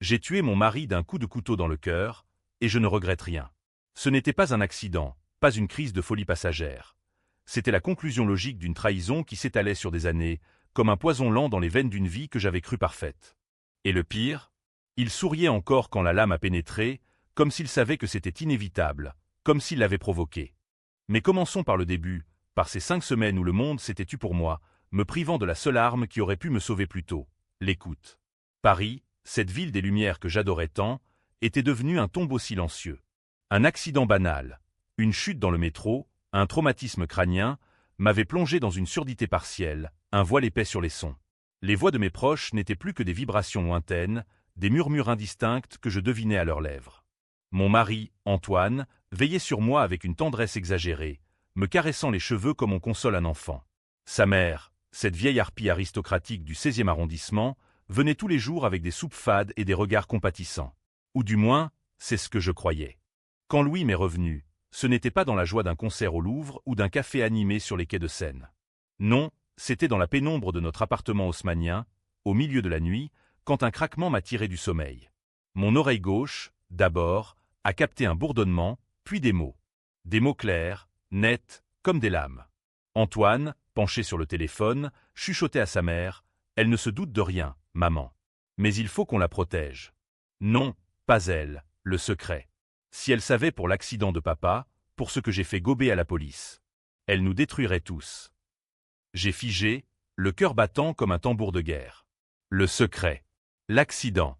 J'ai tué mon mari d'un coup de couteau dans le cœur, et je ne regrette rien. Ce n'était pas un accident, pas une crise de folie passagère. C'était la conclusion logique d'une trahison qui s'étalait sur des années, comme un poison lent dans les veines d'une vie que j'avais crue parfaite. Et le pire? Il souriait encore quand la lame a pénétré, comme s'il savait que c'était inévitable, comme s'il l'avait provoqué. Mais commençons par le début, par ces 5 semaines où le monde s'était tu pour moi, me privant de la seule arme qui aurait pu me sauver plus tôt, l'écoute. Paris, cette ville des Lumières que j'adorais tant, était devenue un tombeau silencieux. Un accident banal, une chute dans le métro, un traumatisme crânien, m'avaient plongé dans une surdité partielle, un voile épais sur les sons. Les voix de mes proches n'étaient plus que des vibrations lointaines, des murmures indistincts que je devinais à leurs lèvres. Mon mari, Antoine, veillait sur moi avec une tendresse exagérée, me caressant les cheveux comme on console un enfant. Sa mère, cette vieille harpie aristocratique du 16e arrondissement, venait tous les jours avec des soupes fades et des regards compatissants. Ou du moins, c'est ce que je croyais. Quand Louis m'est revenu, ce n'était pas dans la joie d'un concert au Louvre ou d'un café animé sur les quais de Seine. Non, c'était dans la pénombre de notre appartement haussmannien, au milieu de la nuit, quand un craquement m'a tiré du sommeil. Mon oreille gauche, d'abord, a capté un bourdonnement, puis des mots. Des mots clairs, nets, comme des lames. Antoine, penché sur le téléphone, chuchotait à sa mère « Elle ne se doute de rien, maman. Mais il faut qu'on la protège. » Non, pas elle, le secret. Si elle savait pour l'accident de papa, pour ce que j'ai fait gober à la police. Elle nous détruirait tous. J'ai figé, le cœur battant comme un tambour de guerre. Le secret. L'accident.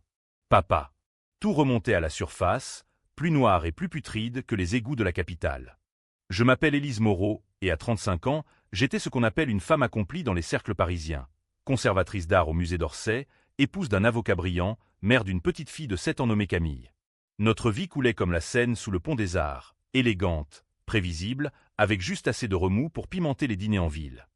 Papa. Tout remontait à la surface, plus noir et plus putride que les égouts de la capitale. Je m'appelle Élise Moreau, et à 35 ans, j'étais ce qu'on appelle une femme accomplie dans les cercles parisiens. Conservatrice d'art au musée d'Orsay, épouse d'un avocat brillant, mère d'une petite fille de 7 ans nommée Camille. Notre vie coulait comme la Seine sous le pont des Arts, élégante, prévisible, avec juste assez de remous pour pimenter les dîners en ville.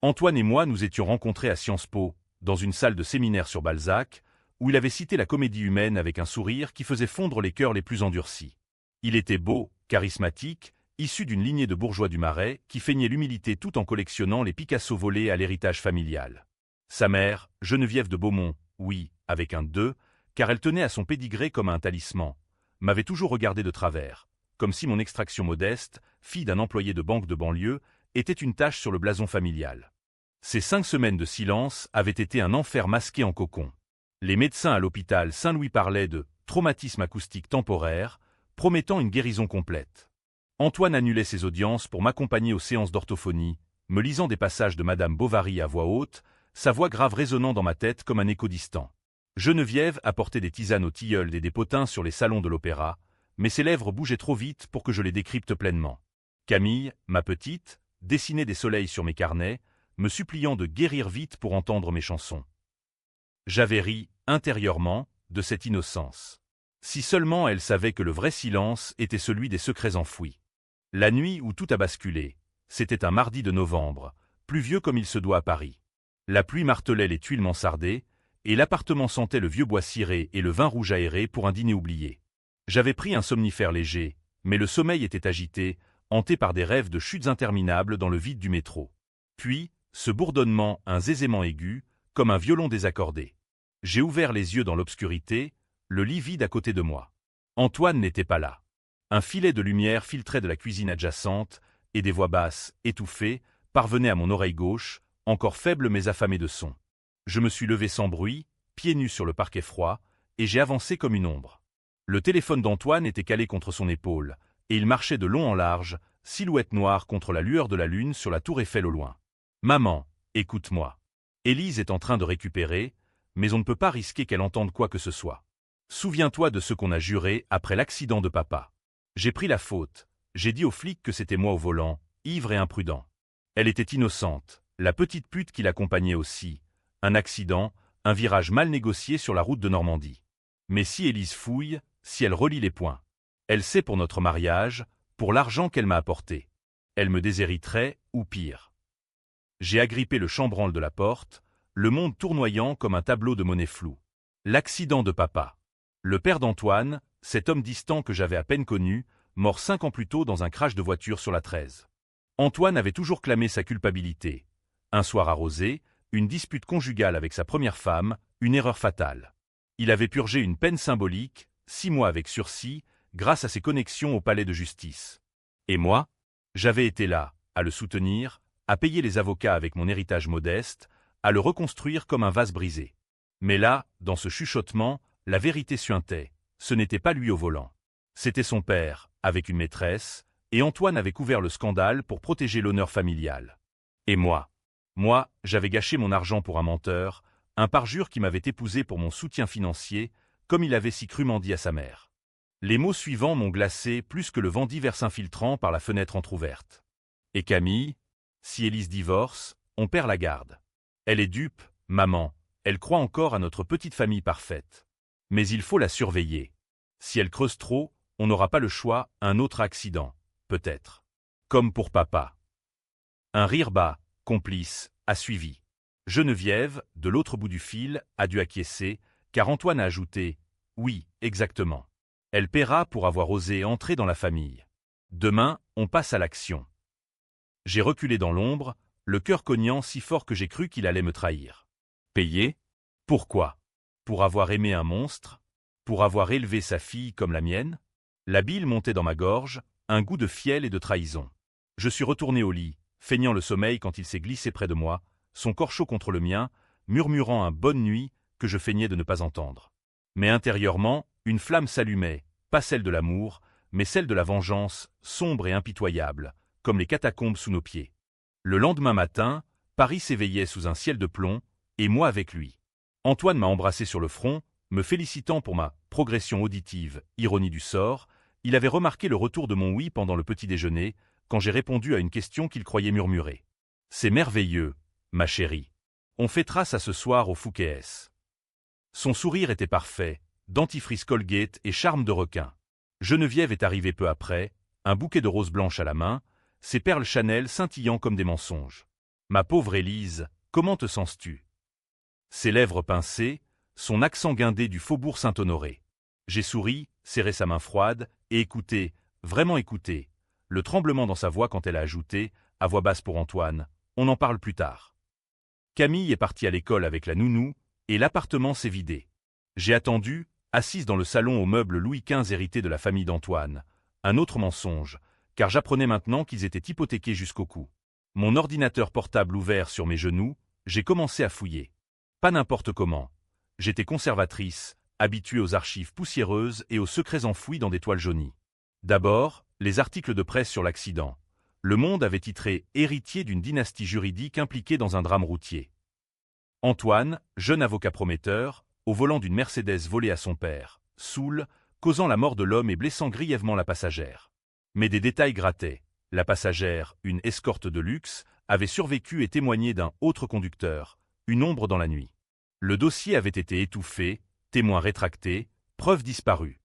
Antoine et moi nous étions rencontrés à Sciences Po, dans une salle de séminaire sur Balzac, où il avait cité la comédie humaine avec un sourire qui faisait fondre les cœurs les plus endurcis. Il était beau, charismatique, issu d'une lignée de bourgeois du Marais qui feignait l'humilité tout en collectionnant les Picasso volés à l'héritage familial. Sa mère, Geneviève de Beaumont, oui, avec un 2, car elle tenait à son pédigré comme à un talisman, m'avait toujours regardé de travers, comme si mon extraction modeste, fille d'un employé de banque de banlieue, était une tache sur le blason familial. Ces 5 semaines de silence avaient été un enfer masqué en cocon. Les médecins à l'hôpital Saint-Louis parlaient de traumatisme acoustique temporaire, promettant une guérison complète. Antoine annulait ses audiences pour m'accompagner aux séances d'orthophonie, me lisant des passages de Madame Bovary à voix haute, sa voix grave résonnant dans ma tête comme un écho distant. Geneviève apportait des tisanes aux tilleuls et des potins sur les salons de l'opéra, mais ses lèvres bougeaient trop vite pour que je les décrypte pleinement. Camille, ma petite, dessinait des soleils sur mes carnets, me suppliant de guérir vite pour entendre mes chansons. J'avais ri, intérieurement, de cette innocence. Si seulement elle savait que le vrai silence était celui des secrets enfouis. La nuit où tout a basculé, c'était un mardi de novembre, pluvieux comme il se doit à Paris. La pluie martelait les tuiles mansardées, et l'appartement sentait le vieux bois ciré et le vin rouge aéré pour un dîner oublié. J'avais pris un somnifère léger, mais le sommeil était agité, hanté par des rêves de chutes interminables dans le vide du métro. Puis, ce bourdonnement, un zézément aigu, comme un violon désaccordé. J'ai ouvert les yeux dans l'obscurité, le lit vide à côté de moi. Antoine n'était pas là. Un filet de lumière filtrait de la cuisine adjacente, et des voix basses, étouffées, parvenaient à mon oreille gauche, encore faible mais affamée de son. Je me suis levé sans bruit, pieds nus sur le parquet froid, et j'ai avancé comme une ombre. Le téléphone d'Antoine était calé contre son épaule, et il marchait de long en large, silhouette noire contre la lueur de la lune sur la tour Eiffel au loin. « Maman, écoute-moi. Élise est en train de récupérer, mais on ne peut pas risquer qu'elle entende quoi que ce soit. Souviens-toi de ce qu'on a juré après l'accident de papa. J'ai pris la faute, j'ai dit aux flics que c'était moi au volant, ivre et imprudent. Elle était innocente, la petite pute qui l'accompagnait aussi. Un accident, un virage mal négocié sur la route de Normandie. Mais si Élise fouille, si elle relie les points. Elle sait pour notre mariage, pour l'argent qu'elle m'a apporté. Elle me déshériterait, ou pire. J'ai agrippé le chambranle de la porte, le monde tournoyant comme un tableau de monnaie floue. L'accident de papa. Le père d'Antoine, cet homme distant que j'avais à peine connu, mort 5 ans plus tôt dans un crash de voiture sur la 13. Antoine avait toujours clamé sa culpabilité. Un soir arrosé, une dispute conjugale avec sa première femme, une erreur fatale. Il avait purgé une peine symbolique, 6 mois avec sursis, grâce à ses connexions au palais de justice. Et moi? J'avais été là, à le soutenir, à payer les avocats avec mon héritage modeste, à le reconstruire comme un vase brisé. Mais là, dans ce chuchotement, la vérité suintait. Ce n'était pas lui au volant. C'était son père, avec une maîtresse, et Antoine avait couvert le scandale pour protéger l'honneur familial. Et moi? Moi, j'avais gâché mon argent pour un menteur, un parjure qui m'avait épousé pour mon soutien financier, comme il avait si crûment dit à sa mère. Les mots suivants m'ont glacé plus que le vent d'hiver s'infiltrant par la fenêtre entr'ouverte. Et Camille? Si Élise divorce, on perd la garde. Elle est dupe, maman, elle croit encore à notre petite famille parfaite. Mais il faut la surveiller. Si elle creuse trop, on n'aura pas le choix, un autre accident, peut-être. Comme pour papa. Un rire bas, complice, a suivi. Geneviève, de l'autre bout du fil, a dû acquiescer, car Antoine a ajouté « Oui, exactement. Elle paiera pour avoir osé entrer dans la famille. Demain, on passe à l'action. » J'ai reculé dans l'ombre, le cœur cognant si fort que j'ai cru qu'il allait me trahir. Payer? Pourquoi? Pour avoir aimé un monstre? Pour avoir élevé sa fille comme la mienne? La bile montait dans ma gorge, un goût de fiel et de trahison. Je suis retourné au lit, feignant le sommeil quand il s'est glissé près de moi, son corps chaud contre le mien, murmurant un « bonne nuit » que je feignais de ne pas entendre. Mais intérieurement, une flamme s'allumait, pas celle de l'amour, mais celle de la vengeance, sombre et impitoyable, comme les catacombes sous nos pieds. Le lendemain matin, Paris s'éveillait sous un ciel de plomb, et moi avec lui. Antoine m'a embrassé sur le front, me félicitant pour ma progression auditive, ironie du sort. Il avait remarqué le retour de mon oui pendant le petit déjeuner, quand j'ai répondu à une question qu'il croyait murmurer. C'est merveilleux, ma chérie. On fêtera ça ce soir au Fouquet's. Son sourire était parfait, dentifrice Colgate et charme de requin. Geneviève est arrivée peu après, un bouquet de roses blanches à la main, ses perles Chanel scintillant comme des mensonges. Ma pauvre Élise, comment te sens-tu? Ses lèvres pincées, son accent guindé du faubourg Saint-Honoré. J'ai souri, serré sa main froide, et écouté, vraiment écouté, le tremblement dans sa voix quand elle a ajouté, à voix basse pour Antoine, on en parle plus tard. Camille est partie à l'école avec la nounou, et l'appartement s'est vidé. J'ai attendu, assise dans le salon aux meubles Louis XV hérités de la famille d'Antoine. Un autre mensonge, car j'apprenais maintenant qu'ils étaient hypothéqués jusqu'au cou. Mon ordinateur portable ouvert sur mes genoux, j'ai commencé à fouiller. Pas n'importe comment. J'étais conservatrice, habituée aux archives poussiéreuses et aux secrets enfouis dans des toiles jaunies. D'abord, les articles de presse sur l'accident. Le Monde avait titré « Héritier d'une dynastie juridique impliquée dans un drame routier ». Antoine, jeune avocat prometteur, au volant d'une Mercedes volée à son père, saoul, causant la mort de l'homme et blessant grièvement la passagère. Mais des détails grattaient. La passagère, une escorte de luxe, avait survécu et témoigné d'un autre conducteur, une ombre dans la nuit. Le dossier avait été étouffé, témoin rétracté, preuve disparue.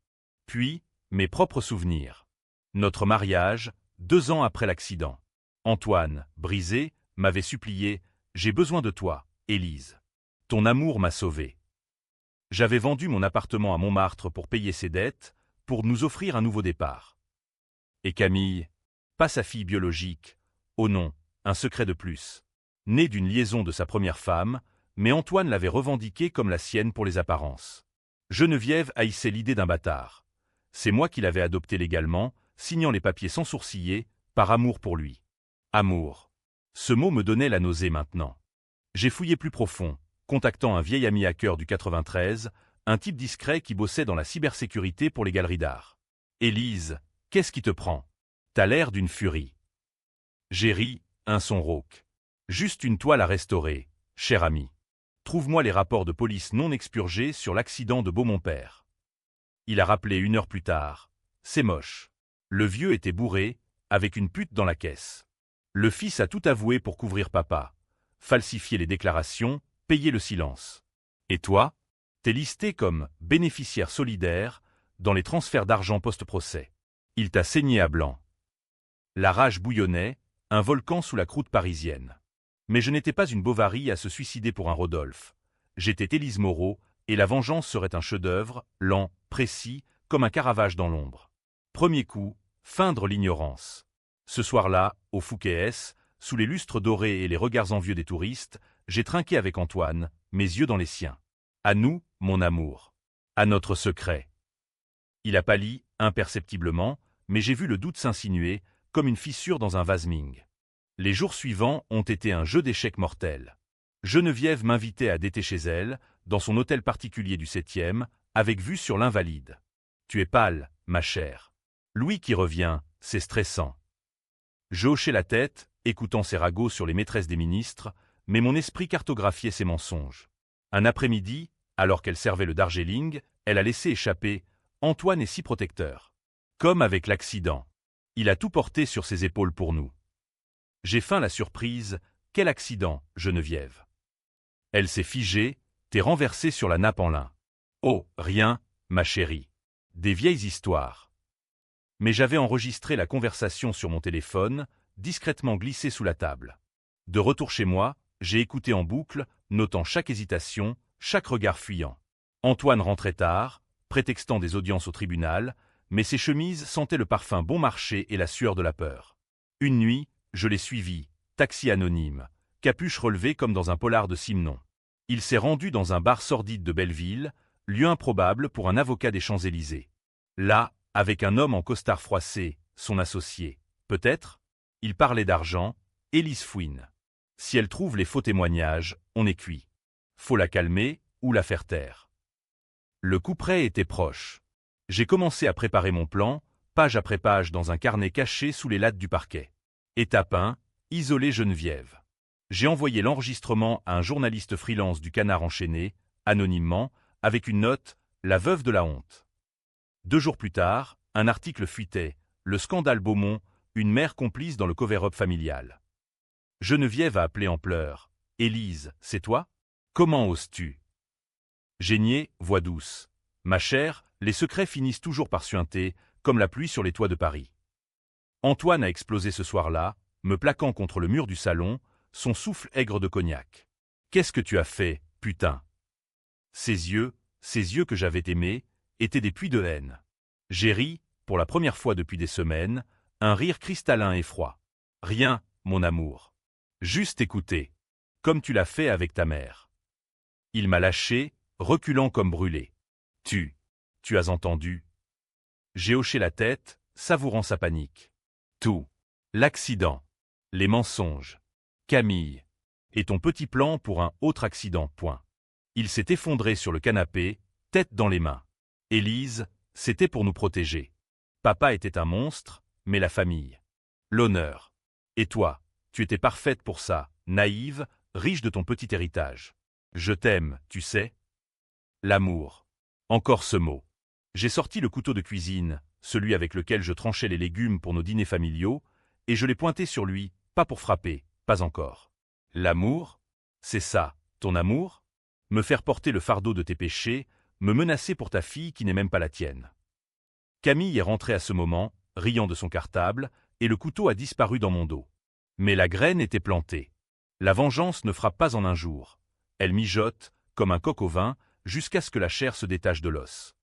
Puis, mes propres souvenirs. Notre mariage, 2 ans après l'accident. Antoine, brisé, m'avait supplié « J'ai besoin de toi, Élise. Ton amour m'a sauvé. » J'avais vendu mon appartement à Montmartre pour payer ses dettes, pour nous offrir un nouveau départ. Et Camille, pas sa fille biologique, oh non, un secret de plus. Née d'une liaison de sa première femme, mais Antoine l'avait revendiquée comme la sienne pour les apparences. Geneviève haïssait l'idée d'un bâtard. C'est moi qui l'avais adopté légalement, signant les papiers sans sourciller, par amour pour lui. Amour. Ce mot me donnait la nausée maintenant. J'ai fouillé plus profond, contactant un vieil ami hacker du 93, un type discret qui bossait dans la cybersécurité pour les galeries d'art. Élise, qu'est-ce qui te prend? T'as l'air d'une furie. J'ai ri, un son rauque. Juste une toile à restaurer, cher ami. Trouve-moi les rapports de police non expurgés sur l'accident de Beaumont-Père. Il a rappelé 1 heure plus tard. C'est moche. Le vieux était bourré, avec une pute dans la caisse. Le fils a tout avoué pour couvrir papa. Falsifier les déclarations, payer le silence. Et toi? T'es listé comme bénéficiaire solidaire dans les transferts d'argent post-procès. Il t'a saigné à blanc. La rage bouillonnait, un volcan sous la croûte parisienne. Mais je n'étais pas une Bovary à se suicider pour un Rodolphe. J'étais Élise Moreau, et la vengeance serait un chef-d'œuvre, lent, précis, comme un Caravage dans l'ombre. Premier coup, feindre l'ignorance. Ce soir-là, au Fouquet's, sous les lustres dorés et les regards envieux des touristes, j'ai trinqué avec Antoine, mes yeux dans les siens. À nous, mon amour. À notre secret. Il a pâli, imperceptiblement, mais j'ai vu le doute s'insinuer, comme une fissure dans un vase Ming. Les jours suivants ont été un jeu d'échecs mortel. Geneviève m'invitait à déter chez elle, dans son hôtel particulier du 7e, avec vue sur l'Invalide. Tu es pâle, ma chère. Louis qui revient, c'est stressant. Je hochais la tête, écoutant ses ragots sur les maîtresses des ministres, mais mon esprit cartographiait ses mensonges. Un après-midi, alors qu'elle servait le Darjeeling, elle a laissé échapper « Antoine est si protecteur ». Comme avec l'accident. Il a tout porté sur ses épaules pour nous. J'ai feint la surprise. Quel accident, Geneviève? Elle s'est figée, t'es renversée sur la nappe en lin. Oh, rien, ma chérie. Des vieilles histoires. Mais j'avais enregistré la conversation sur mon téléphone, discrètement glissé sous la table. De retour chez moi, j'ai écouté en boucle, notant chaque hésitation, chaque regard fuyant. Antoine rentrait tard, prétextant des audiences au tribunal, mais ses chemises sentaient le parfum bon marché et la sueur de la peur. Une nuit, je l'ai suivi, taxi anonyme, capuche relevée comme dans un polar de Simenon. Il s'est rendu dans un bar sordide de Belleville, lieu improbable pour un avocat des Champs-Élysées. Là, avec un homme en costard froissé, son associé. Peut-être? Il parlait d'argent, Élise fouine. Si elle trouve les faux témoignages, on est cuit. Faut la calmer ou la faire taire. Le couperet était proche. J'ai commencé à préparer mon plan, page après page dans un carnet caché sous les lattes du parquet. Étape 1, isoler Geneviève. J'ai envoyé l'enregistrement à un journaliste freelance du Canard enchaîné, anonymement, avec une note « La veuve de la honte ». 2 jours plus tard, un article fuitait « Le scandale Beaumont, une mère complice dans le cover-up familial ». Geneviève a appelé en pleurs. « Élise, c'est toi? Comment oses-tu » J'ai nié, voix douce. « Ma chère, les secrets finissent toujours par suinter, comme la pluie sur les toits de Paris. » Antoine a explosé ce soir-là, me plaquant contre le mur du salon, son souffle aigre de cognac. « Qu'est-ce que tu as fait, putain ?» Ces yeux que j'avais aimés, étaient des puits de haine. J'ai ri, pour la première fois depuis des semaines, un rire cristallin et froid. « Rien, mon amour. Juste écouter. Comme tu l'as fait avec ta mère. » Il m'a lâché, reculant comme brûlé. « Tu as entendu ?» J'ai hoché la tête, savourant sa panique. Tout. L'accident. Les mensonges. Camille. Et ton petit plan pour un autre accident, point. Il s'est effondré sur le canapé, tête dans les mains. Élise, c'était pour nous protéger. Papa était un monstre, mais la famille. L'honneur. Et toi, tu étais parfaite pour ça, naïve, riche de ton petit héritage. Je t'aime, tu sais. L'amour. Encore ce mot. J'ai sorti le couteau de cuisine, celui avec lequel je tranchais les légumes pour nos dîners familiaux, et je l'ai pointé sur lui, pas pour frapper, pas encore. L'amour? C'est ça, ton amour? Me faire porter le fardeau de tes péchés, me menacer pour ta fille qui n'est même pas la tienne. Camille est rentrée à ce moment, riant de son cartable, et le couteau a disparu dans mon dos. Mais la graine était plantée. La vengeance ne frappe pas en un jour. Elle mijote, comme un coq au vin, jusqu'à ce que la chair se détache de l'os.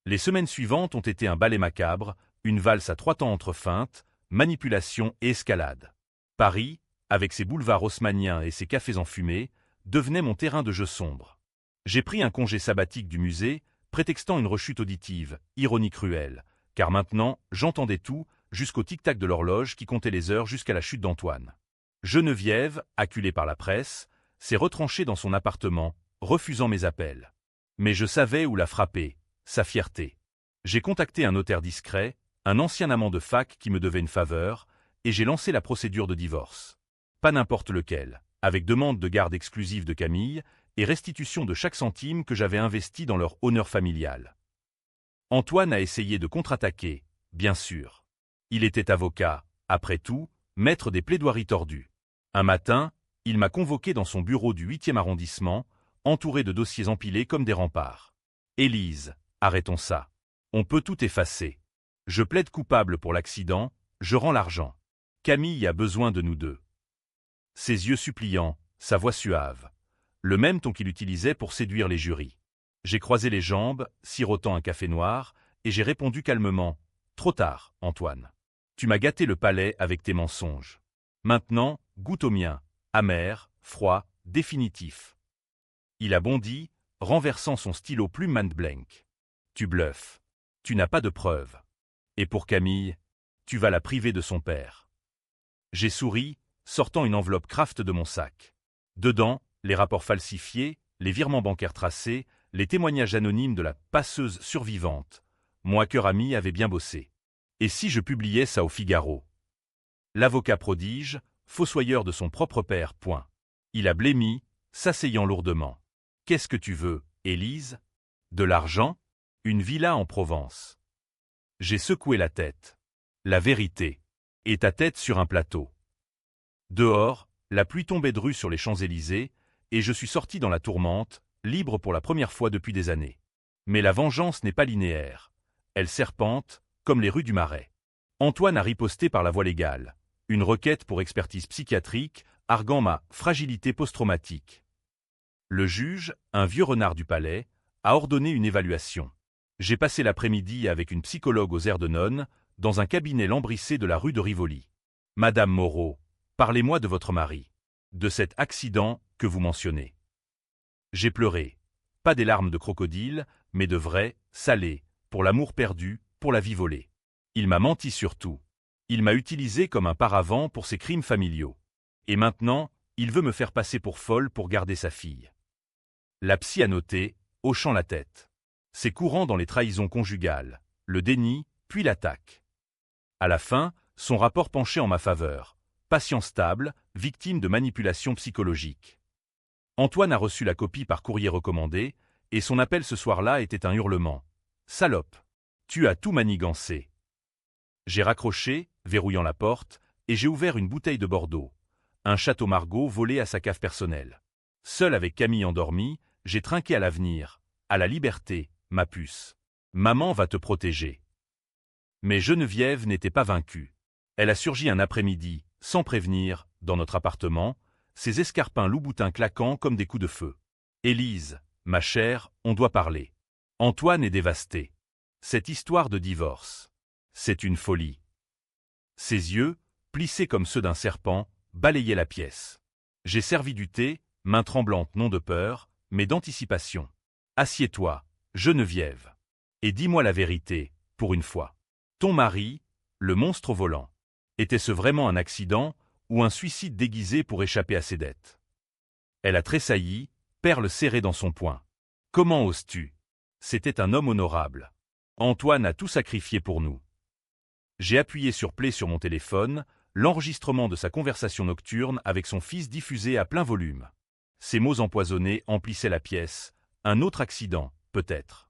Les semaines suivantes ont été un ballet macabre, une valse à 3 temps entre feintes, manipulation et escalade. Paris, avec ses boulevards haussmanniens et ses cafés enfumés, devenait mon terrain de jeu sombre. J'ai pris un congé sabbatique du musée, prétextant une rechute auditive, ironie cruelle, car maintenant, j'entendais tout, jusqu'au tic-tac de l'horloge qui comptait les heures jusqu'à la chute d'Antoine. Geneviève, acculée par la presse, s'est retranchée dans son appartement, refusant mes appels. Mais je savais où la frapper, sa fierté. J'ai contacté un notaire discret, un ancien amant de fac qui me devait une faveur, et j'ai lancé la procédure de divorce. Pas n'importe lequel, avec demande de garde exclusive de Camille et restitution de chaque centime que j'avais investi dans leur honneur familial. Antoine a essayé de contre-attaquer, bien sûr. Il était avocat, après tout, maître des plaidoiries tordues. Un matin, il m'a convoqué dans son bureau du 8e arrondissement, entouré de dossiers empilés comme des remparts. « Élise, arrêtons ça. On peut tout effacer. Je plaide coupable pour l'accident, je rends l'argent. Camille a besoin de nous deux. » Ses yeux suppliants, sa voix suave. Le même ton qu'il utilisait pour séduire les jurys. J'ai croisé les jambes, sirotant un café noir, et j'ai répondu calmement « Trop tard, Antoine. Tu m'as gâté le palais avec tes mensonges. Maintenant, goûte au mien, amer, froid, définitif. » Il a bondi, renversant son stylo plume blank. Tu bluffes. Tu n'as pas de preuves. Et pour Camille, tu vas la priver de son père. J'ai souri, sortant une enveloppe Kraft de mon sac. Dedans, les rapports falsifiés, les virements bancaires tracés, les témoignages anonymes de la passeuse survivante. Mon hacker ami avait bien bossé. Et si je publiais ça au Figaro? L'avocat prodige, fossoyeur de son propre père, point. Il a blêmi, s'asseyant lourdement. Qu'est-ce que tu veux, Élise? De l'argent? Une villa en Provence. J'ai secoué la tête. La vérité. Et ta tête sur un plateau. Dehors, la pluie tombait drue sur les Champs-Élysées, et je suis sorti dans la tourmente, libre pour la première fois depuis des années. Mais la vengeance n'est pas linéaire. Elle serpente, comme les rues du Marais. Antoine a riposté par la voie légale. Une requête pour expertise psychiatrique, arguant ma fragilité post-traumatique. Le juge, un vieux renard du palais, a ordonné une évaluation. J'ai passé l'après-midi avec une psychologue aux airs de nonne, dans un cabinet lambrissé de la rue de Rivoli. Madame Moreau, parlez-moi de votre mari, de cet accident que vous mentionnez. J'ai pleuré, pas des larmes de crocodile, mais de vraies, salées, pour l'amour perdu, pour la vie volée. Il m'a menti sur tout. Il m'a utilisé comme un paravent pour ses crimes familiaux. Et maintenant, il veut me faire passer pour folle pour garder sa fille. La psy a noté, hochant la tête. C'est courant dans les trahisons conjugales, le déni, puis l'attaque. À la fin, son rapport penchait en ma faveur. Patient stable, victime de manipulation psychologique. Antoine a reçu la copie par courrier recommandé, et son appel ce soir-là était un hurlement. « Salope! Tu as tout manigancé !» J'ai raccroché, verrouillant la porte, et j'ai ouvert une bouteille de Bordeaux. Un Château Margaux volé à sa cave personnelle. Seul avec Camille endormie, j'ai trinqué à l'avenir, à la liberté, ma puce. Maman va te protéger. Mais Geneviève n'était pas vaincue. Elle a surgi un après-midi, sans prévenir, dans notre appartement, ses escarpins loup-boutin claquant comme des coups de feu. « Élise, ma chère, on doit parler. Antoine est dévasté. Cette histoire de divorce, c'est une folie. » Ses yeux, plissés comme ceux d'un serpent, balayaient la pièce. J'ai servi du thé, main tremblante non de peur, mais d'anticipation. « Assieds-toi, Geneviève. Et dis-moi la vérité, pour une fois. Ton mari, le monstre au volant, était-ce vraiment un accident ou un suicide déguisé pour échapper à ses dettes? » Elle a tressailli, perle serrée dans son poing. « Comment oses-tu? C'était un homme honorable. Antoine a tout sacrifié pour nous. » J'ai appuyé sur play sur mon téléphone, l'enregistrement de sa conversation nocturne avec son fils diffusé à plein volume. Ses mots empoisonnés emplissaient la pièce. Un autre accident, peut-être.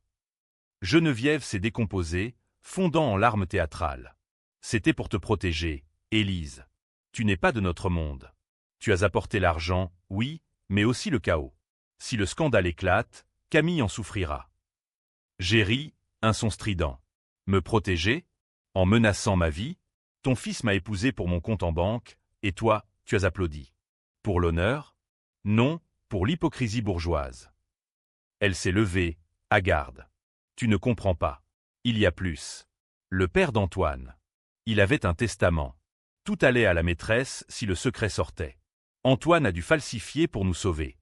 Geneviève s'est décomposée, fondant en larmes théâtrales. C'était pour te protéger, Élise. Tu n'es pas de notre monde. Tu as apporté l'argent, oui, mais aussi le chaos. Si le scandale éclate, Camille en souffrira. J'ai ri, un son strident. Me protéger? En menaçant ma vie? Ton fils m'a épousé pour mon compte en banque, et toi, tu as applaudi. Pour l'honneur? Non, pour l'hypocrisie bourgeoise. Elle s'est levée, hagarde. Tu ne comprends pas. Il y a plus. Le père d'Antoine. Il avait un testament. Tout allait à la maîtresse si le secret sortait. Antoine a dû falsifier pour nous sauver.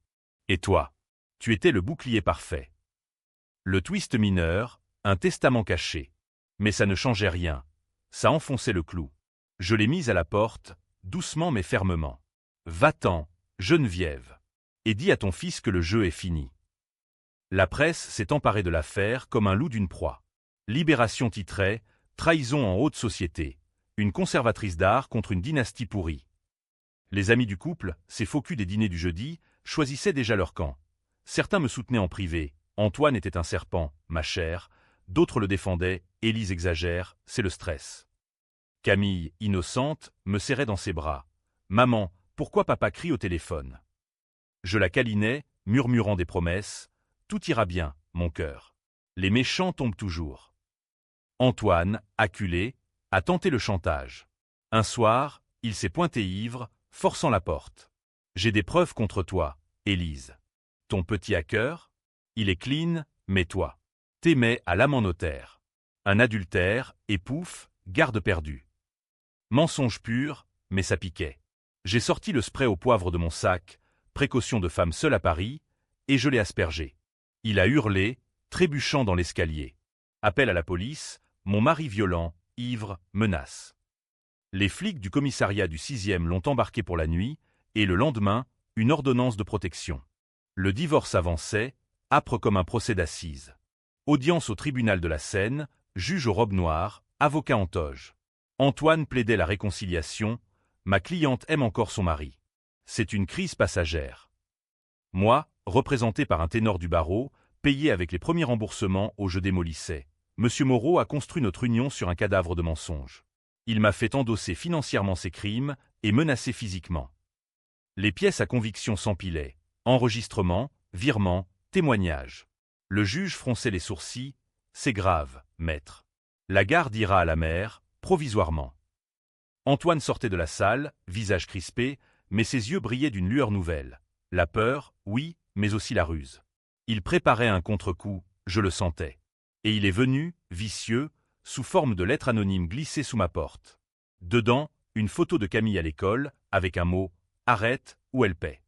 Et toi? Tu étais le bouclier parfait. Le twist mineur, un testament caché. Mais ça ne changeait rien. Ça enfonçait le clou. Je l'ai mise à la porte, doucement mais fermement. Va-t'en, Geneviève. Et dis à ton fils que le jeu est fini. La presse s'est emparée de l'affaire comme un loup d'une proie. Libération titrait « Trahison en haute société. Une conservatrice d'art contre une dynastie pourrie ». Les amis du couple, ces faux culs des dîners du jeudi, choisissaient déjà leur camp. Certains me soutenaient en privé. Antoine était un serpent, ma chère. D'autres le défendaient. Élise exagère, c'est le stress. Camille, innocente, me serrait dans ses bras. Maman, pourquoi papa crie au téléphone? Je la câlinais, murmurant des promesses. Tout ira bien, mon cœur. Les méchants tombent toujours. Antoine, acculé, a tenté le chantage. Un soir, il s'est pointé ivre, forçant la porte. J'ai des preuves contre toi, Élise. Ton petit hacker? Il est clean, mais toi. T'aimais à l'amant notaire. Un adultère, et pouf, garde perdue. Mensonge pur, mais ça piquait. J'ai sorti le spray au poivre de mon sac, précaution de femme seule à Paris, et je l'ai aspergé. Il a hurlé, trébuchant dans l'escalier. Appel à la police, mon mari violent, ivre, menace. Les flics du commissariat du 6e l'ont embarqué pour la nuit, et le lendemain, une ordonnance de protection. Le divorce avançait, âpre comme un procès d'assises. Audience au tribunal de la Seine, juge aux robes noires, avocat en toge. Antoine plaidait la réconciliation, ma cliente aime encore son mari. C'est une crise passagère. Moi, représenté par un ténor du barreau, payé avec les premiers remboursements où je démolissais, M. Moreau a construit notre union sur un cadavre de mensonges. Il m'a fait endosser financièrement ses crimes et menacé physiquement. Les pièces à conviction s'empilaient. Enregistrement, virement, témoignage. Le juge fronçait les sourcils. C'est grave, maître. La garde ira à la mer, provisoirement. Antoine sortait de la salle, visage crispé, mais ses yeux brillaient d'une lueur nouvelle. La peur, oui, mais aussi la ruse. Il préparait un contre-coup, je le sentais. Et il est venu, vicieux, sous forme de lettre anonyme glissée sous ma porte. Dedans, une photo de Camille à l'école, avec un mot « Arrête » ou « Elle paie ».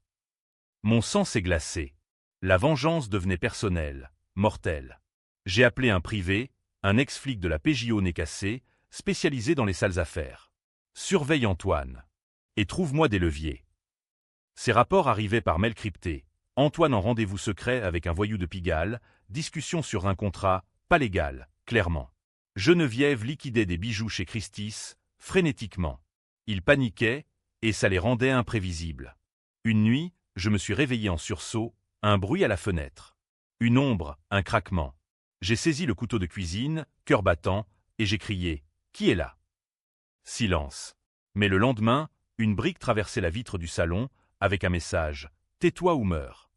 Mon sang s'est glacé. La vengeance devenait personnelle, mortelle. J'ai appelé un privé, un ex-flic de la PJO nez cassé, spécialisé dans les sales affaires. Surveille Antoine. Et trouve-moi des leviers. Ces rapports arrivaient par mail crypté. Antoine en rendez-vous secret avec un voyou de Pigalle, discussion sur un contrat, pas légal, clairement. Geneviève liquidait des bijoux chez Christie's, frénétiquement. Ils paniquaient, et ça les rendait imprévisibles. Une nuit, je me suis réveillé en sursaut, un bruit à la fenêtre. Une ombre, un craquement. J'ai saisi le couteau de cuisine, cœur battant, et j'ai crié « Qui est là ?» Silence. Mais le lendemain, une brique traversait la vitre du salon, avec un message « Tais-toi ou meurs ».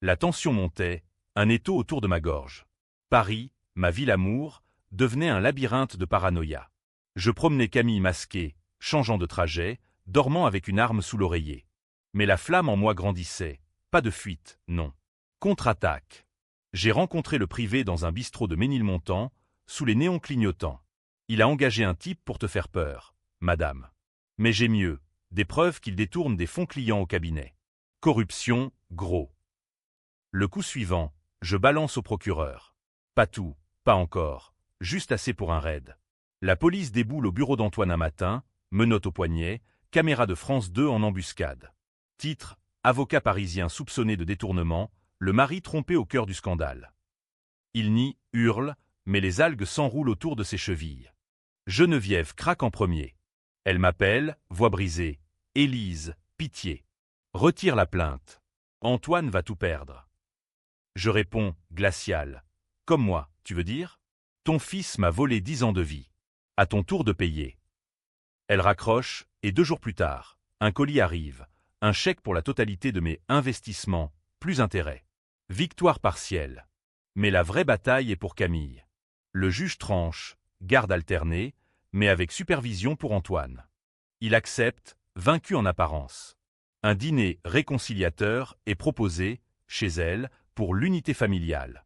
La tension montait, un étau autour de ma gorge. Paris, ma ville amour, devenait un labyrinthe de paranoïa. Je promenais Camille masquée, changeant de trajet, dormant avec une arme sous l'oreiller. Mais la flamme en moi grandissait. Pas de fuite, non. Contre-attaque. J'ai rencontré le privé dans un bistrot de Ménilmontant, sous les néons clignotants. Il a engagé un type pour te faire peur, madame. Mais j'ai mieux, des preuves qu'il détourne des fonds clients au cabinet. Corruption, gros. Le coup suivant, je balance au procureur. Pas tout, pas encore, juste assez pour un raid. La police déboule au bureau d'Antoine un matin, menottes au poignet, caméra de France 2 en embuscade. Titre, avocat parisien soupçonné de détournement, le mari trompé au cœur du scandale. Il nie, hurle, mais les algues s'enroulent autour de ses chevilles. Geneviève craque en premier. Elle m'appelle, voix brisée. Élise, pitié. Retire la plainte. Antoine va tout perdre. Je réponds, glacial. Comme moi, tu veux dire? Ton fils m'a volé 10 ans de vie. À ton tour de payer. Elle raccroche, et 2 jours plus tard, un colis arrive. Un chèque pour la totalité de mes investissements, plus intérêts. Victoire partielle. Mais la vraie bataille est pour Camille. Le juge tranche, garde alternée, mais avec supervision pour Antoine. Il accepte, vaincu en apparence. Un dîner réconciliateur est proposé, chez elle, pour l'unité familiale.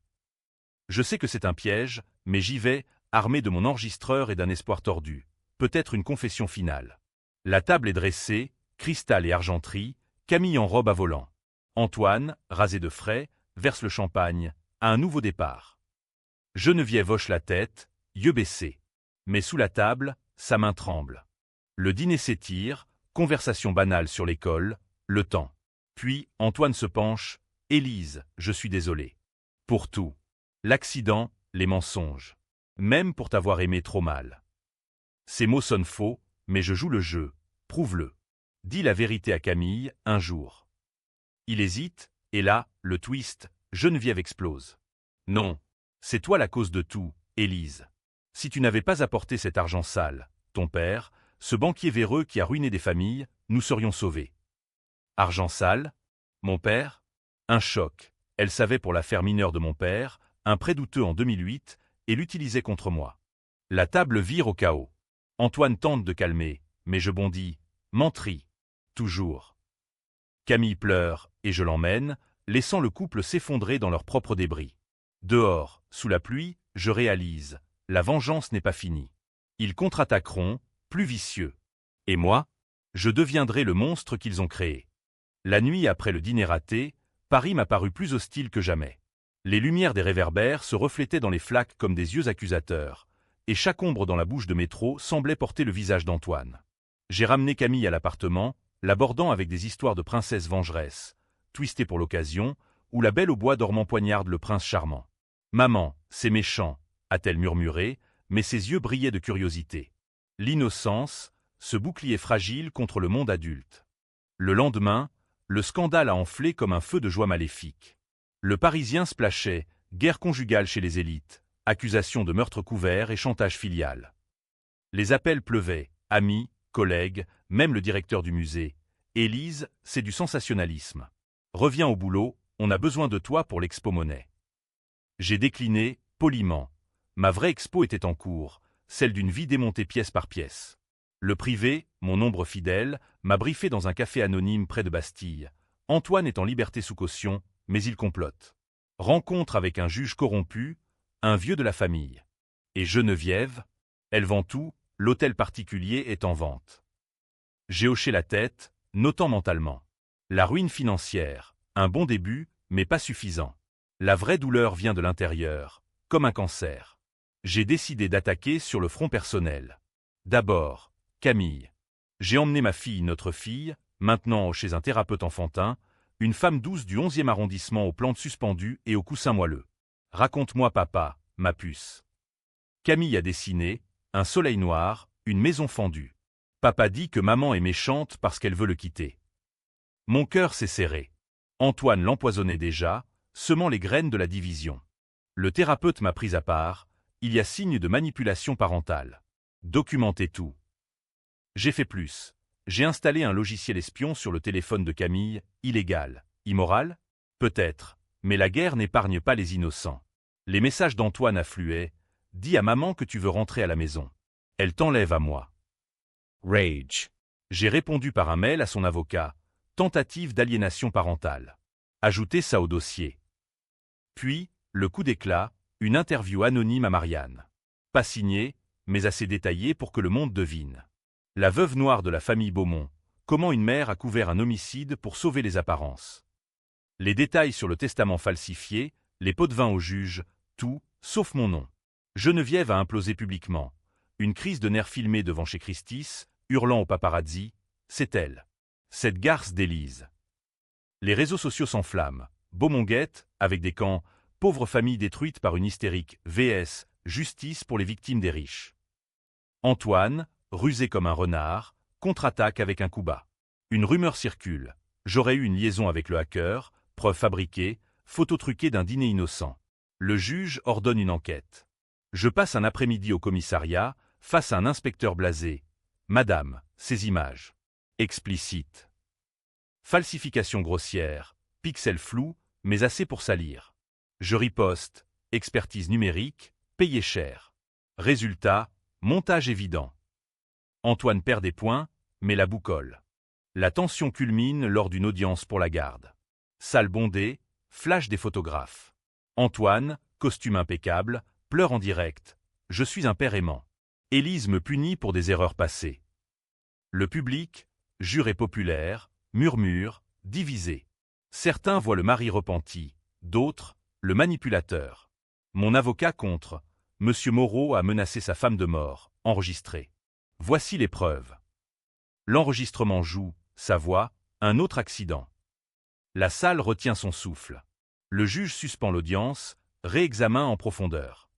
Je sais que c'est un piège, mais j'y vais, armé de mon enregistreur et d'un espoir tordu. Peut-être une confession finale. La table est dressée, cristal et argenterie, Camille en robe à volant. Antoine, rasé de frais, verse le champagne, à un nouveau départ. Geneviève hoche la tête, yeux baissés. Mais sous la table, sa main tremble. Le dîner s'étire, conversation banale sur l'école, le temps. Puis, Antoine se penche, « Élise, je suis désolé. Pour tout. L'accident, les mensonges. Même pour t'avoir aimé trop mal. » Ces mots sonnent faux, mais je joue le jeu. Prouve-le. Dis la vérité à Camille, un jour. Il hésite, et là, le twist, Geneviève explose. Non, c'est toi la cause de tout, Élise. Si tu n'avais pas apporté cet argent sale, ton père, ce banquier véreux qui a ruiné des familles, nous serions sauvés. Argent sale? Mon père? Un choc. Elle savait pour l'affaire mineure de mon père, un prêt douteux en 2008, et l'utilisait contre moi. La table vire au chaos. Antoine tente de calmer, mais je bondis. Menterie. Toujours. Camille pleure, et je l'emmène, laissant le couple s'effondrer dans leurs propres débris. Dehors, sous la pluie, je réalise. La vengeance n'est pas finie. Ils contre-attaqueront, plus vicieux. Et moi? Je deviendrai le monstre qu'ils ont créé. La nuit après le dîner raté, Paris m'a paru plus hostile que jamais. Les lumières des réverbères se reflétaient dans les flaques comme des yeux accusateurs, et chaque ombre dans la bouche de métro semblait porter le visage d'Antoine. J'ai ramené Camille à l'appartement, l'abordant avec des histoires de princesse vengeresse, twistées pour l'occasion, où la belle au bois dormant poignarde le prince charmant. « Maman, c'est méchant », a-t-elle murmuré, mais ses yeux brillaient de curiosité. L'innocence, ce bouclier fragile contre le monde adulte. Le lendemain, le scandale a enflé comme un feu de joie maléfique. Le Parisien splashait, guerre conjugale chez les élites, accusations de meurtre couvert et chantage filial. Les appels pleuvaient, amis, collègues, même le directeur du musée. « Élise, c'est du sensationnalisme. Reviens au boulot, on a besoin de toi pour l'Expo Monet. » J'ai décliné, poliment. Ma vraie expo était en cours, celle d'une vie démontée pièce par pièce. Le privé, mon ombre fidèle, m'a briefé dans un café anonyme près de Bastille. Antoine est en liberté sous caution, mais il complote. Rencontre avec un juge corrompu, un vieux de la famille. Et Geneviève, elle vend tout, l'hôtel particulier est en vente. J'ai hoché la tête, notant mentalement. La ruine financière, un bon début, mais pas suffisant. La vraie douleur vient de l'intérieur, comme un cancer. J'ai décidé d'attaquer sur le front personnel. D'abord, Camille. J'ai emmené ma fille, notre fille, maintenant chez un thérapeute enfantin, une femme douce du 11e arrondissement aux plantes suspendues et aux coussins moelleux. Raconte-moi papa, ma puce. Camille a dessiné, un soleil noir, une maison fendue. Papa dit que maman est méchante parce qu'elle veut le quitter. Mon cœur s'est serré. Antoine l'empoisonnait déjà, semant les graines de la division. Le thérapeute m'a pris à part, il y a signe de manipulation parentale. Documentez tout. J'ai fait plus. J'ai installé un logiciel espion sur le téléphone de Camille, illégal, immoral? Peut-être, mais la guerre n'épargne pas les innocents. Les messages d'Antoine affluaient. Dis à maman que tu veux rentrer à la maison. Elle t'enlève à moi. Rage. J'ai répondu par un mail à son avocat. Tentative d'aliénation parentale. Ajoutez ça au dossier. Puis, le coup d'éclat, une interview anonyme à Marianne. Pas signée, mais assez détaillée pour que le monde devine. La veuve noire de la famille Beaumont. Comment une mère a couvert un homicide pour sauver les apparences. Les détails sur le testament falsifié, les pots de vin au juge, tout, sauf mon nom. Geneviève a implosé publiquement. Une crise de nerfs filmée devant chez Christis, hurlant au paparazzi. C'est elle. Cette garce d'Élise. Les réseaux sociaux s'enflamment. Beaumont-Guette, avec des camps, pauvre famille détruite par une hystérique, vs, justice pour les victimes des riches. Antoine, rusé comme un renard, contre-attaque avec un coup bas. Une rumeur circule. J'aurais eu une liaison avec le hacker, preuve fabriquée, photo truquée d'un dîner innocent. Le juge ordonne une enquête. Je passe un après-midi au commissariat, face à un inspecteur blasé. Madame, ces images. Explicites. Falsification grossière, pixels flous, mais assez pour salir. Je riposte, expertise numérique, payé cher. Résultat, montage évident. Antoine perd des points, mais la boue colle. La tension culmine lors d'une audience pour la garde. Salle bondée, flash des photographes. Antoine, costume impeccable, pleure en direct. Je suis un père aimant. Élise me punit pour des erreurs passées. Le public, juré populaire, murmure, divisé. Certains voient le mari repenti, d'autres, le manipulateur. Mon avocat contre. Monsieur Moreau a menacé sa femme de mort, enregistré. Voici les preuves. L'enregistrement joue, sa voix, un autre accident. La salle retient son souffle. Le juge suspend l'audience, réexamen en profondeur.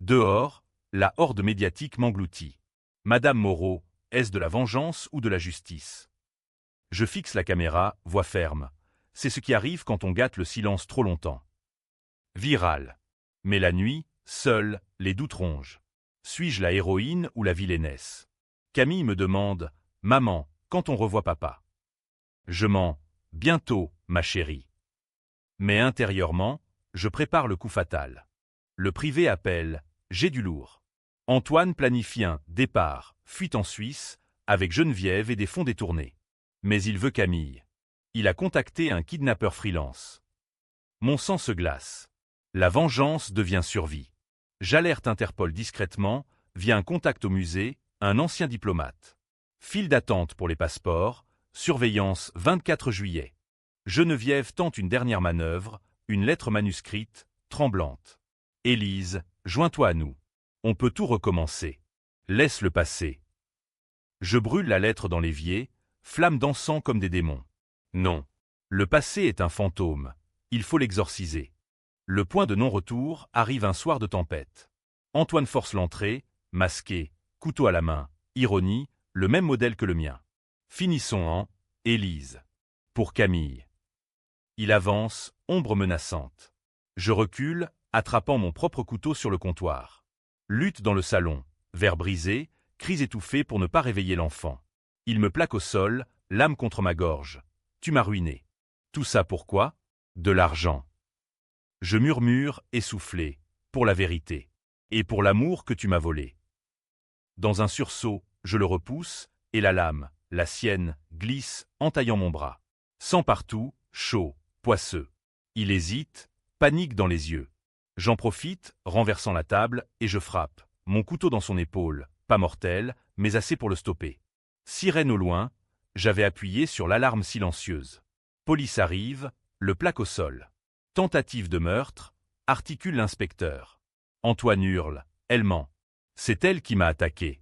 Dehors, la horde médiatique m'engloutit. Madame Moreau, est-ce de la vengeance ou de la justice? Je fixe la caméra, voix ferme. C'est ce qui arrive quand on gâte le silence trop longtemps. Viral. Mais la nuit, seule, les doutes rongent. Suis-je la héroïne ou la vilainesse? Camille me demande, « Maman, quand on revoit papa ?» Je mens, « Bientôt, ma chérie. » Mais intérieurement, je prépare le coup fatal. Le privé appelle, j'ai du lourd. Antoine planifie un départ, fuite en Suisse, avec Geneviève et des fonds détournés. Mais il veut Camille. Il a contacté un kidnappeur freelance. Mon sang se glace. La vengeance devient survie. J'alerte Interpol discrètement, via un contact au musée, un ancien diplomate. File d'attente pour les passeports, surveillance 24 juillet. Geneviève tente une dernière manœuvre, une lettre manuscrite, tremblante. Élise, joins-toi à nous. On peut tout recommencer. Laisse le passé. Je brûle la lettre dans l'évier, flammes d'encens comme des démons. Non. Le passé est un fantôme. Il faut l'exorciser. Le point de non-retour arrive un soir de tempête. Antoine force l'entrée, masqué, couteau à la main, ironie, le même modèle que le mien. Finissons en « Élise ». Pour Camille. Il avance, ombre menaçante. Je recule, attrapant mon propre couteau sur le comptoir. Lutte dans le salon, verre brisé, cris étouffés pour ne pas réveiller l'enfant. Il me plaque au sol, l'âme contre ma gorge. Tu m'as ruiné. Tout ça pourquoi? De l'argent. Je murmure, essoufflé, pour la vérité. Et pour l'amour que tu m'as volé. Dans un sursaut, je le repousse, et la lame, la sienne, glisse, entaillant mon bras. Sang partout, chaud, poisseux. Il hésite, panique dans les yeux. J'en profite, renversant la table, et je frappe, mon couteau dans son épaule, pas mortel, mais assez pour le stopper. Sirène au loin, j'avais appuyé sur l'alarme silencieuse. Police arrive, le plaque au sol. Tentative de meurtre, articule l'inspecteur. Antoine hurle, elle ment. C'est elle qui m'a attaqué.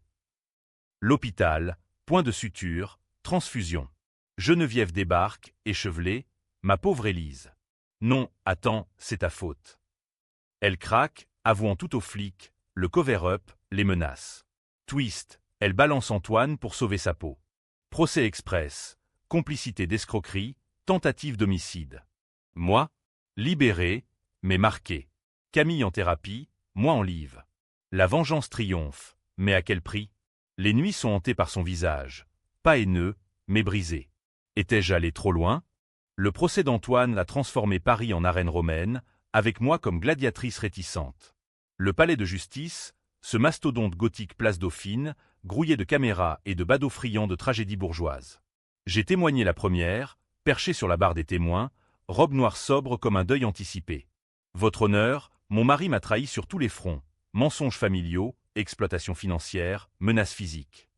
L'hôpital, point de suture, transfusion. Geneviève débarque, échevelée, ma pauvre Élise. Non, attends, c'est ta faute. Elle craque, avouant tout aux flics, le cover-up, les menaces. Twist, elle balance Antoine pour sauver sa peau. Procès express, complicité d'escroquerie, tentative d'homicide. Moi, libéré, mais marqué. Camille en thérapie, moi en live. La vengeance triomphe, mais à quel prix? Les nuits sont hantées par son visage, pas haineux, mais brisé. Étais-je allé trop loin? Le procès d'Antoine a transformé Paris en arène romaine, avec moi comme gladiatrice réticente. Le palais de justice, ce mastodonte gothique place Dauphine, grouillé de caméras et de badauds friands de tragédies bourgeoises. J'ai témoigné la première, perché sur la barre des témoins, robe noire sobre comme un deuil anticipé. Votre honneur, mon mari m'a trahi sur tous les fronts, mensonges familiaux, exploitation financière, menaces physiques.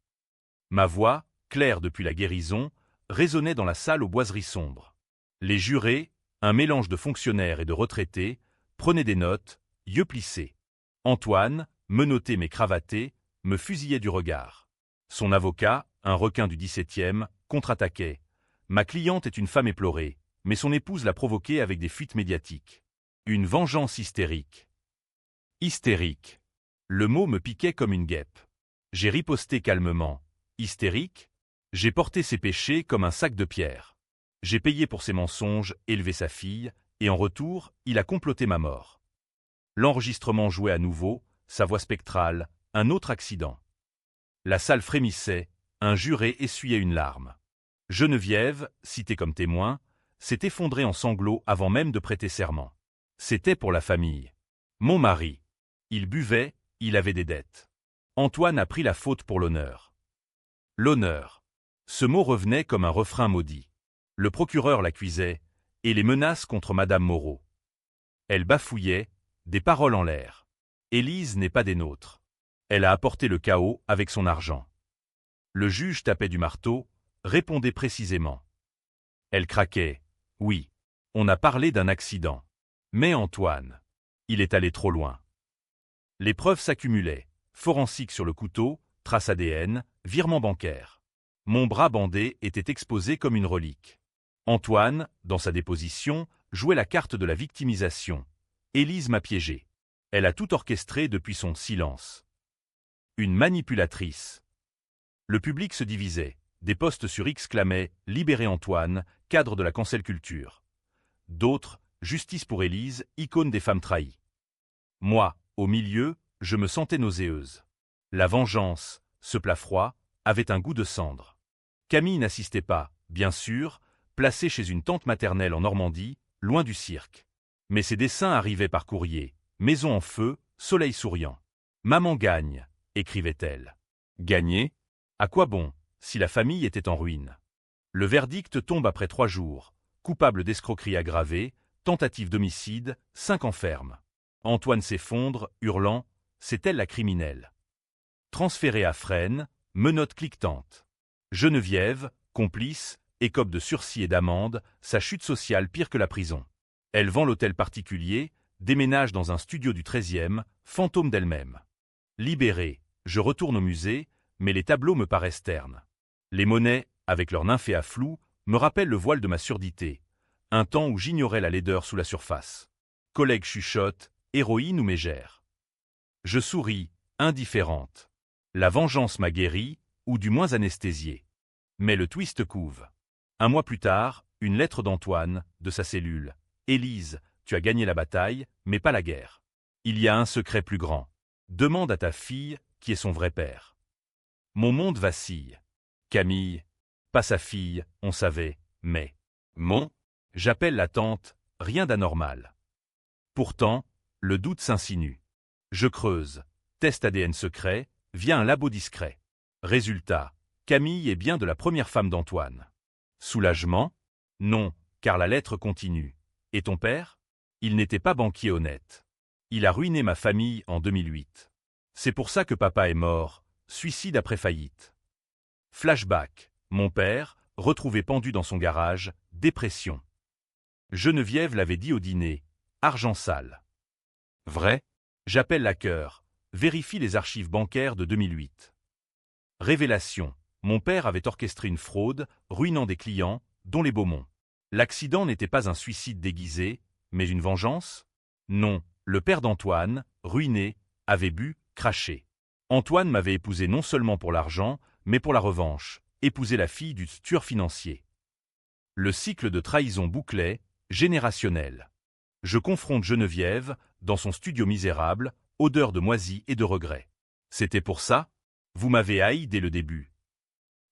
Ma voix, claire depuis la guérison, résonnait dans la salle aux boiseries sombres. Les jurés, un mélange de fonctionnaires et de retraités, prenaient des notes, yeux plissés. Antoine, menotté mais cravaté, me fusillait du regard. Son avocat, un requin du 17e, contre-attaquait. Ma cliente est une femme éplorée, mais son épouse l'a provoquée avec des fuites médiatiques. Une vengeance hystérique. Hystérique. Le mot me piquait comme une guêpe. J'ai riposté calmement. Hystérique? J'ai porté ses péchés comme un sac de pierre. J'ai payé pour ses mensonges, élevé sa fille, et en retour, il a comploté ma mort. L'enregistrement jouait à nouveau, sa voix spectrale, un autre accident. La salle frémissait, un juré essuyait une larme. Geneviève, citée comme témoin, s'est effondrée en sanglots avant même de prêter serment. C'était pour la famille. Mon mari. Il buvait, il avait des dettes. Antoine a pris la faute pour l'honneur. L'honneur. Ce mot revenait comme un refrain maudit. Le procureur l'accusait, et les menaces contre Madame Moreau. Elle bafouillait, des paroles en l'air. Élise n'est pas des nôtres. Elle a apporté le chaos avec son argent. Le juge tapait du marteau, répondait précisément. Elle craquait. Oui, on a parlé d'un accident. Mais Antoine, il est allé trop loin. Les preuves s'accumulaient. Forensique sur le couteau, traces ADN, virement bancaire. Mon bras bandé était exposé comme une relique. Antoine, dans sa déposition, jouait la carte de la victimisation. Élise m'a piégé. Elle a tout orchestré depuis son silence. Une manipulatrice. Le public se divisait. Des posts sur X clamaient « Libérez Antoine, cadre de la cancel culture ». D'autres « Justice pour Élise, icône des femmes trahies ». Moi, au milieu, je me sentais nauséeuse. La vengeance, ce plat froid, avait un goût de cendre. Camille n'assistait pas, bien sûr, placée chez une tante maternelle en Normandie, loin du cirque. Mais ses dessins arrivaient par courrier. Maison en feu, soleil souriant. « Maman gagne », écrivait-elle. Gagner? À quoi bon, si la famille était en ruine? Le verdict tombe après 3 jours. Coupable d'escroquerie aggravée, tentative d'homicide, 5 ans ferme. Antoine s'effondre, hurlant « C'est elle la criminelle ». Transféré à Fresnes, menottes cliquetantes. Geneviève, complice, écope de sursis et d'amende, sa chute sociale pire que la prison. Elle vend l'hôtel particulier, déménage dans un studio du 13e, fantôme d'elle-même. Libérée, je retourne au musée, mais les tableaux me paraissent ternes. Les monnaies, avec leur nymphéa flou, me rappellent le voile de ma surdité, un temps où j'ignorais la laideur sous la surface. Collègues chuchotent, héroïne ou mégère. Je souris, indifférente. La vengeance m'a guérie, ou du moins anesthésiée. Mais le twist couve. Un mois plus tard, une lettre d'Antoine, de sa cellule. « Élise, tu as gagné la bataille, mais pas la guerre. Il y a un secret plus grand. Demande à ta fille qui est son vrai père. » Mon monde vacille. Camille, pas sa fille, on savait, mais... J'appelle la tante, rien d'anormal. Pourtant, le doute s'insinue. Je creuse, test ADN secret, via un labo discret. Résultat, Camille est bien de la première femme d'Antoine. Soulagement? Non, car la lettre continue. Et ton père? Il n'était pas banquier honnête. Il a ruiné ma famille en 2008. C'est pour ça que papa est mort, suicide après faillite. Flashback, mon père, retrouvé pendu dans son garage, dépression. Geneviève l'avait dit au dîner, argent sale. Vrai? J'appelle la Cœur, vérifie les archives bancaires de 2008. Révélation, mon père avait orchestré une fraude, ruinant des clients, dont les Beaumont. L'accident n'était pas un suicide déguisé, mais une vengeance? Non, le père d'Antoine, ruiné, avait bu, craché. Antoine m'avait épousé non seulement pour l'argent, mais pour la revanche, épouser la fille du tueur financier. Le cycle de trahison bouclait, générationnel. Je confronte Geneviève, dans son studio misérable, odeur de moisi et de regret. C'était pour ça? Vous m'avez haï dès le début.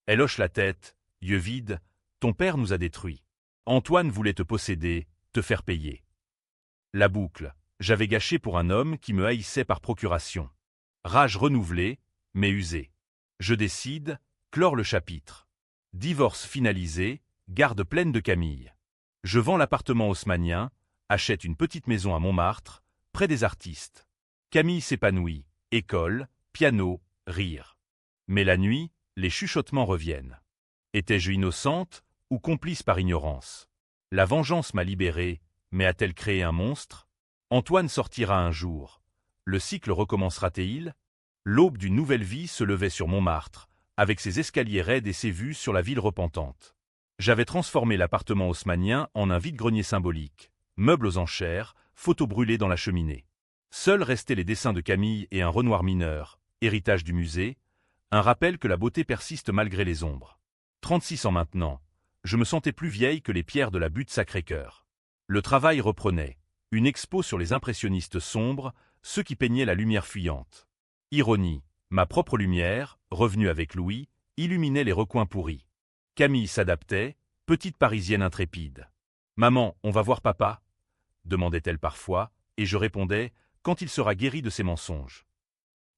Elle hoche la tête, yeux vides, ton père nous a détruits. Antoine voulait te posséder, te faire payer. La boucle, j'avais gâché pour un homme qui me haïssait par procuration. Rage renouvelée, mais usée. Je décide, clore le chapitre. Divorce finalisé, garde pleine de Camille. Je vends l'appartement haussmannien, achète une petite maison à Montmartre, près des artistes. Camille s'épanouit, école, piano, rire. Mais la nuit, les chuchotements reviennent. Étais-je innocente ou complice par ignorance? La vengeance m'a libérée, mais a-t-elle créé un monstre? Antoine sortira un jour. Le cycle recommencera-t-il? L'aube d'une nouvelle vie se levait sur Montmartre, avec ses escaliers raides et ses vues sur la ville repentante. J'avais transformé l'appartement haussmannien en un vide-grenier symbolique, meubles aux enchères, photos brûlées dans la cheminée. Seuls restaient les dessins de Camille et un Renoir mineur, héritage du musée, un rappel que la beauté persiste malgré les ombres. 36 ans maintenant, je me sentais plus vieille que les pierres de la butte Sacré-Cœur. Le travail reprenait, une expo sur les impressionnistes sombres, ceux qui peignaient la lumière fuyante. Ironie, ma propre lumière, revenue avec Louis, illuminait les recoins pourris. Camille s'adaptait, petite parisienne intrépide. « Maman, on va voir papa ?» demandait-elle parfois, et je répondais « quand il sera guéri de ses mensonges ».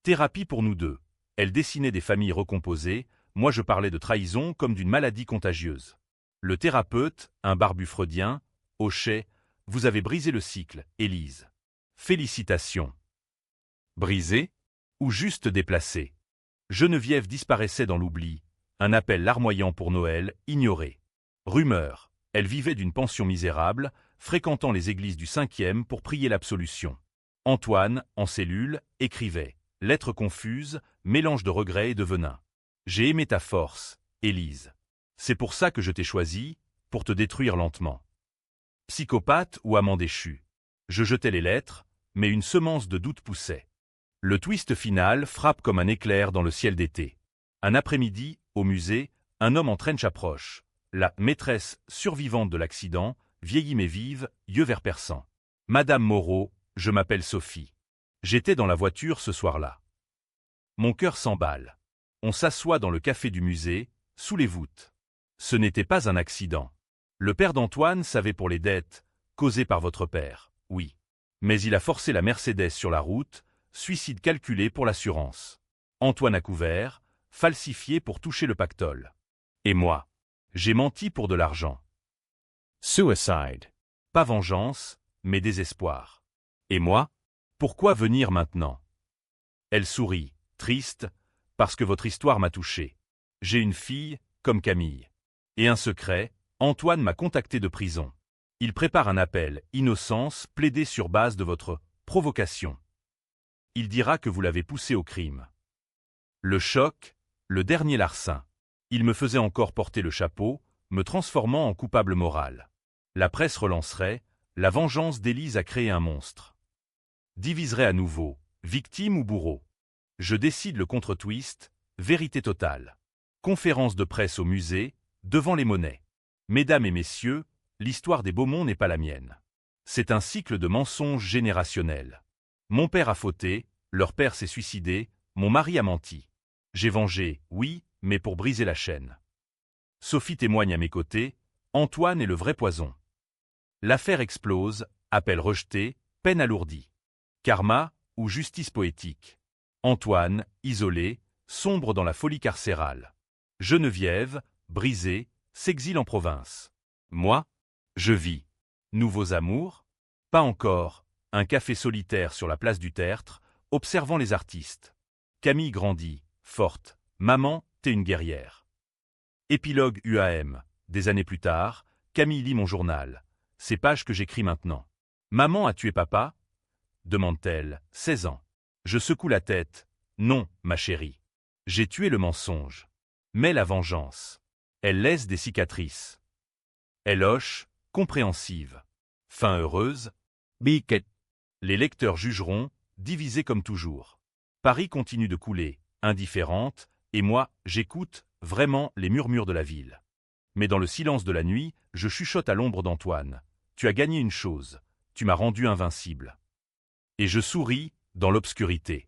Thérapie pour nous deux. Elle dessinait des familles recomposées, moi je parlais de trahison comme d'une maladie contagieuse. Le thérapeute, un barbu freudien, hochait « Vous avez brisé le cycle, Élise. Félicitations. » Brisé? Ou juste déplacé? Geneviève disparaissait dans l'oubli, un appel larmoyant pour Noël, ignoré. Rumeur, elle vivait d'une pension misérable, fréquentant les églises du 5e pour prier l'absolution. Antoine, en cellule, écrivait « Lettres confuses, mélange de regrets et de venin. J'ai aimé ta force, Élise. C'est pour ça que je t'ai choisi, pour te détruire lentement. » Psychopathe ou amant déchu? Je jetais les lettres, mais une semence de doute poussait. Le twist final frappe comme un éclair dans le ciel d'été. Un après-midi, au musée, un homme en trench approche. La maîtresse survivante de l'accident, vieillie mais vive, yeux verts perçants. « Madame Moreau, je m'appelle Sophie. J'étais dans la voiture ce soir-là. » Mon cœur s'emballe. On s'assoit dans le café du musée, sous les voûtes. Ce n'était pas un accident. Le père d'Antoine savait pour les dettes, causées par votre père, oui. Mais il a forcé la Mercedes sur la route, suicide calculé pour l'assurance. Antoine a couvert, falsifié pour toucher le pactole. Et moi, j'ai menti pour de l'argent. Suicide. Pas vengeance, mais désespoir. Et moi? Pourquoi venir maintenant? Elle sourit, triste, parce que votre histoire m'a touché. J'ai une fille, comme Camille. Et un secret, Antoine m'a contacté de prison. Il prépare un appel, innocence, plaidé sur base de votre provocation. Il dira que vous l'avez poussé au crime. Le choc, le dernier larcin. Il me faisait encore porter le chapeau, me transformant en coupable moral. La presse relancerait, la vengeance d'Élise a créé un monstre. Diviserait à nouveau, victime ou bourreau. Je décide le contre-twist, vérité totale. Conférence de presse au musée, devant les monnaies. Mesdames et messieurs, l'histoire des Beaumont n'est pas la mienne. C'est un cycle de mensonges générationnels. Mon père a fauté, leur père s'est suicidé, mon mari a menti. J'ai vengé, oui, mais pour briser la chaîne. Sophie témoigne à mes côtés, Antoine est le vrai poison. L'affaire explose, appel rejeté, peine alourdie. Karma ou justice poétique. Antoine, isolé, sombre dans la folie carcérale. Geneviève, brisée, s'exile en province. Moi, je vis. Nouveaux amours? Pas encore. Un café solitaire sur la place du Tertre, observant les artistes. Camille grandit, forte. Maman, t'es une guerrière. Épilogue UAM. Des années plus tard, Camille lit mon journal. Ces pages que j'écris maintenant. Maman a tué papa? Demande-t-elle, 16 ans. Je secoue la tête. Non, ma chérie. J'ai tué le mensonge. Mais la vengeance. Elle laisse des cicatrices. Elle hoche, compréhensive. Fin heureuse? Biquet. Les lecteurs jugeront, divisés comme toujours. Paris continue de couler, indifférente, et moi, j'écoute, vraiment, les murmures de la ville. Mais dans le silence de la nuit, je chuchote à l'ombre d'Antoine. Tu as gagné une chose, tu m'as rendu invincible. Et je souris, dans l'obscurité.